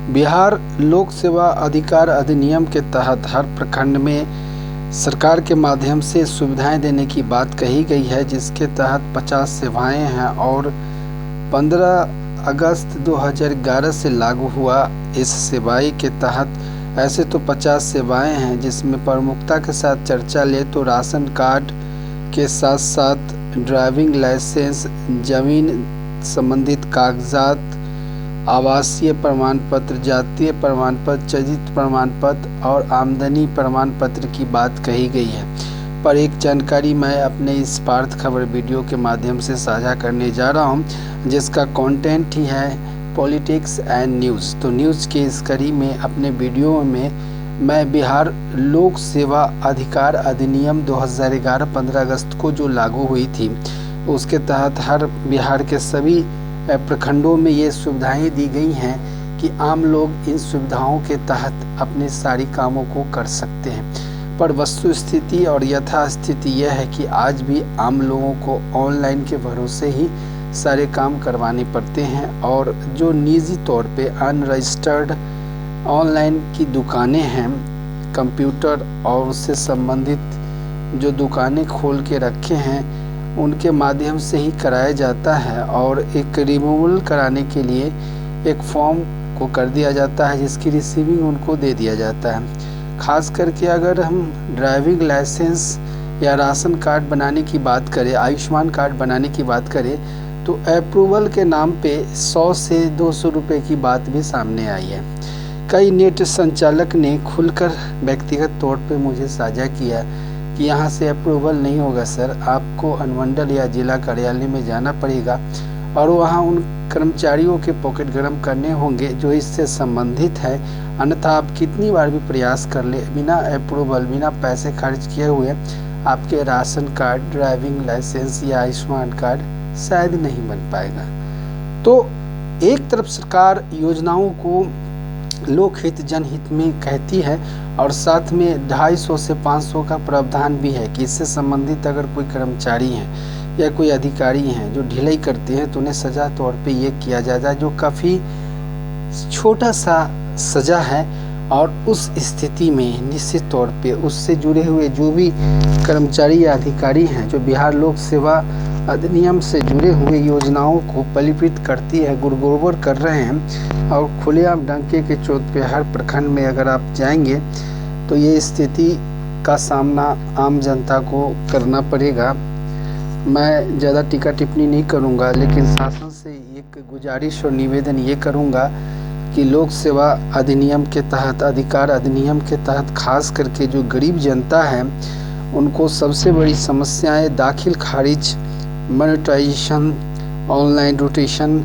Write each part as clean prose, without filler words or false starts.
बिहार लोक सेवा अधिकार अधिनियम के तहत हर प्रखंड में सरकार के माध्यम से सुविधाएं देने की बात कही गई है, जिसके तहत 50 सेवाएं हैं और 15 अगस्त 2011 से लागू हुआ। इस सेवाएं के तहत ऐसे तो 50 सेवाएं हैं, जिसमें प्रमुखता के साथ चर्चा ले तो राशन कार्ड के साथ साथ ड्राइविंग लाइसेंस, जमीन संबंधित कागजात, आवासीय प्रमाण पत्र, जातीय प्रमाण पत्र, चरित्र प्रमाण पत्र और आमदनी प्रमाण पत्र की बात कही गई है। पर एक जानकारी मैं अपने इस पार्थ खबर वीडियो के माध्यम से साझा करने जा रहा हूं, जिसका कंटेंट ही है पॉलिटिक्स एंड न्यूज़। तो न्यूज़ के इस कड़ी में अपने वीडियो में मैं बिहार लोक सेवा अधिकार अधिनियम 2011 15 अगस्त को जो लागू हुई थी, उसके तहत हर बिहार के सभी प्रखंडों में ये सुविधाएं दी गई हैं कि आम लोग इन सुविधाओं के तहत अपने सारी कामों को कर सकते हैं। पर वस्तु स्थिति और यथा स्थिति यह है कि आज भी आम लोगों को ऑनलाइन के भरोसे ही सारे काम करवाने पड़ते हैं, और जो निजी तौर पे अनरजिस्टर्ड ऑनलाइन की दुकानें हैं, कंप्यूटर और उससे संबंधित जो दुकानें खोल के रखे हैं, उनके माध्यम से ही कराया जाता है। और एक रिमूवल कराने के लिए एक फॉर्म को कर दिया जाता है, जिसकी रिसीविंग उनको दे दिया जाता है। खास करके अगर हम ड्राइविंग लाइसेंस या राशन कार्ड बनाने की बात करें, आयुष्मान कार्ड बनाने की बात करें, तो अप्रूवल के नाम पे 100 से 200 रुपये की बात भी सामने आई है। कई नेट संचालक ने खुलकर व्यक्तिगत तौर पे मुझे साझा किया कि यहाँ से अप्रूवल नहीं होगा सर, आपको अनुमंडल या जिला कार्यालय में जाना पड़ेगा और वहाँ उन कर्मचारियों के पॉकेट गर्म करने होंगे जो इससे संबंधित है, अन्यथा आप कितनी बार भी प्रयास कर ले, बिना अप्रूवल, बिना पैसे खर्च किए हुए आपके राशन कार्ड, ड्राइविंग लाइसेंस या आयुष्मान कार्ड शायद नहीं बन पाएगा। तो एक तरफ सरकार योजनाओं को लोकहित जनहित में कहती है, और साथ में 250 से 500 का प्रावधान भी है कि इससे संबंधित अगर कोई कर्मचारी हैं या कोई अधिकारी हैं जो ढिलाई करते हैं तो उन्हें सज़ा तौर पे ये किया जाता है, जो काफ़ी छोटा सा सज़ा है। और उस स्थिति में निश्चित तौर पे उससे जुड़े हुए जो भी कर्मचारी या अधिकारी हैं जो बिहार लोक सेवा अधिनियम से जुड़े हुए योजनाओं को पलिपित करती है, गुड़गोबर कर रहे हैं, और खुलेआम डंके के चोट पे हर प्रखंड में अगर आप जाएंगे तो ये स्थिति का सामना आम जनता को करना पड़ेगा। मैं ज़्यादा टीका टिप्पणी नहीं करूँगा, लेकिन शासन से एक गुजारिश और निवेदन ये करूँगा कि लोक सेवा अधिनियम के तहत, अधिकार अधिनियम के तहत खास करके जो गरीब जनता है उनको सबसे बड़ी समस्याएं दाखिल खारिज, मोनेटाइजेशन, ऑनलाइन रोटेशन,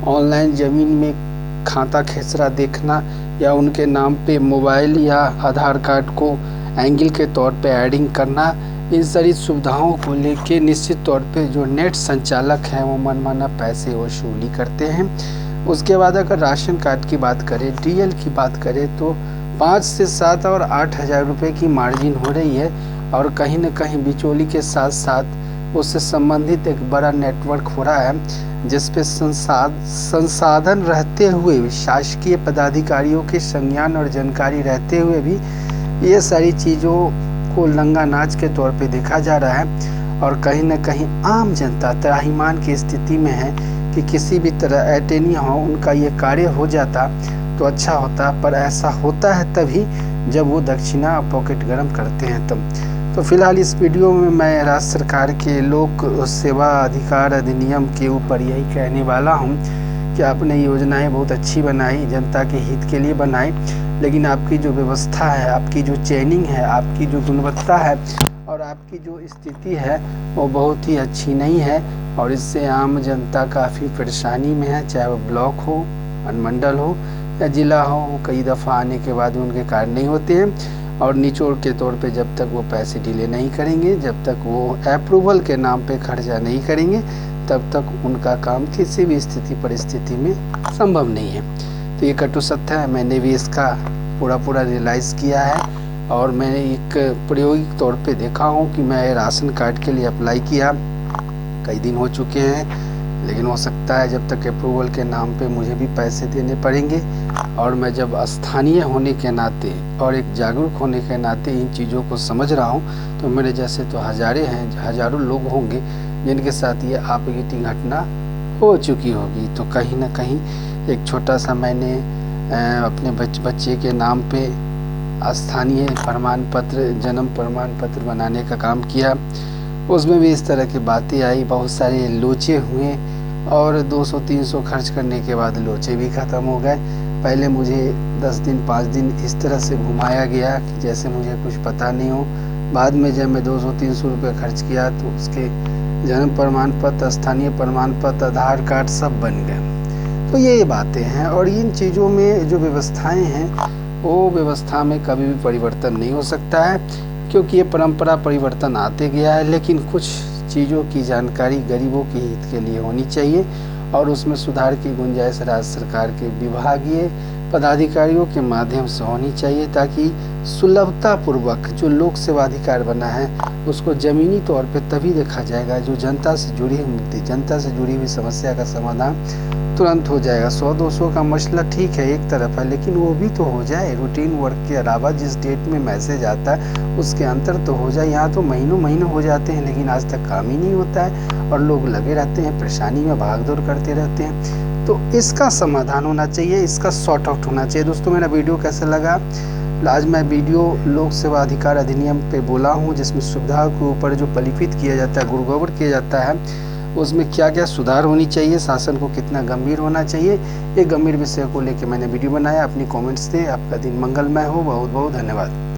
ऑनलाइन ज़मीन में खाता खेसरा देखना, या उनके नाम पे मोबाइल या आधार कार्ड को एंगल के तौर पे ऐडिंग करना, इन सारी सुविधाओं को लेके निश्चित तौर पे जो नेट संचालक हैं वो मनमाना पैसे वसूली करते हैं। उसके बाद अगर राशन कार्ड की बात करें, डीएल की बात करें, तो 5 से 7 और 8 हज़ार रुपये की मार्जिन हो रही है, और कहीं न कहीं बिचौली के साथ साथ उससे संबंधित एक बड़ा नेटवर्क हो रहा है, जिस पे संसाधन रहते हुए भी, शासकीय पदाधिकारियों के संज्ञान और जानकारी रहते हुए भी ये सारी चीज़ों को लंगा नाच के तौर पे देखा जा रहा है। और कहीं न कहीं आम जनता त्राहिमाम की स्थिति में है कि किसी भी तरह अटेनी हो उनका ये कार्य हो जाता तो अच्छा होता, पर ऐसा होता है तभी जब वो दक्षिणा पॉकेट गर्म करते हैं तब। तो फिलहाल इस वीडियो में मैं राज्य सरकार के लोक सेवा अधिकार अधिनियम के ऊपर यही कहने वाला हूँ कि आपने योजनाएं बहुत अच्छी बनाई, जनता के हित के लिए बनाई, लेकिन आपकी जो व्यवस्था है, आपकी जो चेनिंग है, आपकी जो गुणवत्ता है और आपकी जो स्थिति है वो बहुत ही अच्छी नहीं है, और इससे आम जनता काफ़ी परेशानी में है, चाहे वो ब्लॉक हो, अनुमंडल हो या जिला हो। कई दफ़ा आने के बाद उनके कार्य नहीं होते हैं, और निचोड़ के तौर पे जब तक वो पैसे डिले नहीं करेंगे, जब तक वो अप्रूवल के नाम पे खर्चा नहीं करेंगे, तब तक उनका काम किसी भी स्थिति परिस्थिति में संभव नहीं है। तो ये कटु सत्य है, मैंने भी इसका पूरा रियलाइज़ किया है, और मैंने एक प्रायोगिक तौर पे देखा हूँ कि मैं राशन कार्ड के लिए अप्लाई किया, कई दिन हो चुके हैं, लेकिन हो सकता है जब तक अप्रूवल के नाम पे मुझे भी पैसे देने पड़ेंगे, और मैं जब स्थानीय होने के नाते और एक जागरूक होने के नाते इन चीज़ों को समझ रहा हूँ, तो मेरे जैसे तो हज़ारों लोग होंगे जिनके साथ ये आपकी घटना हो चुकी होगी। तो कहीं ना कहीं एक छोटा सा मैंने अपने बच्चे के नाम पे स्थानीय प्रमाण पत्र, जन्म प्रमाण पत्र बनाने का काम किया। उसमें भी इस तरह की बातें आई, बहुत सारे लोचे हुए और 200-300 खर्च करने के बाद लोचे भी ख़त्म हो गए। पहले मुझे 10 दिन 5 दिन इस तरह से घुमाया गया कि जैसे मुझे कुछ पता नहीं हो। बाद में जब मैं 200-300 रुपये खर्च किया तो उसके जन्म प्रमाण पत्र, स्थानीय प्रमाण पत्र, आधार कार्ड सब बन गए। तो ये बातें हैं, और इन चीज़ों में जो व्यवस्थाएं हैं वो व्यवस्था में कभी भी परिवर्तन नहीं हो सकता है, क्योंकि ये परंपरा परिवर्तन आते गया है। लेकिन कुछ चीज़ों की जानकारी गरीबों के हित के लिए होनी चाहिए, और उसमें सुधार की गुंजाइश राज्य सरकार के विभागीय पदाधिकारियों के माध्यम से होनी चाहिए, ताकि सुलभता पूर्वक जो लोक सेवाधिकार बना है उसको ज़मीनी तौर पे तभी देखा जाएगा जो जनता से जुड़ी हुई मुद्दे, जनता से जुड़ी हुई समस्या का समाधान तुरंत हो जाएगा। 100-200 का मसला ठीक है एक तरफ है, लेकिन वो भी तो हो जाए। रूटीन वर्क के अलावा जिस डेट में मैसेज आता है उसके अंतर तो हो जाए। यहाँ तो महीनों हो जाते हैं लेकिन आज तक काम ही नहीं होता है, और लोग लगे रहते हैं, परेशानी में भागदौड़ करते रहते हैं। तो इसका समाधान होना चाहिए, इसका सॉर्ट आउट होना चाहिए। दोस्तों, मेरा वीडियो कैसा लगा? आज मैं वीडियो लोक सेवा अधिकार अधिनियम पे बोला हूँ, जिसमें सुविधा के ऊपर जो पलिफित किया जाता है, गुरगोबर किया जाता है, उसमें क्या क्या सुधार होनी चाहिए, शासन को कितना गंभीर होना चाहिए, ये गंभीर विषय को लेकर मैंने वीडियो बनाया। अपनी कमेंट्स दें। आपका दिन मंगलमय हो। बहुत बहुत धन्यवाद।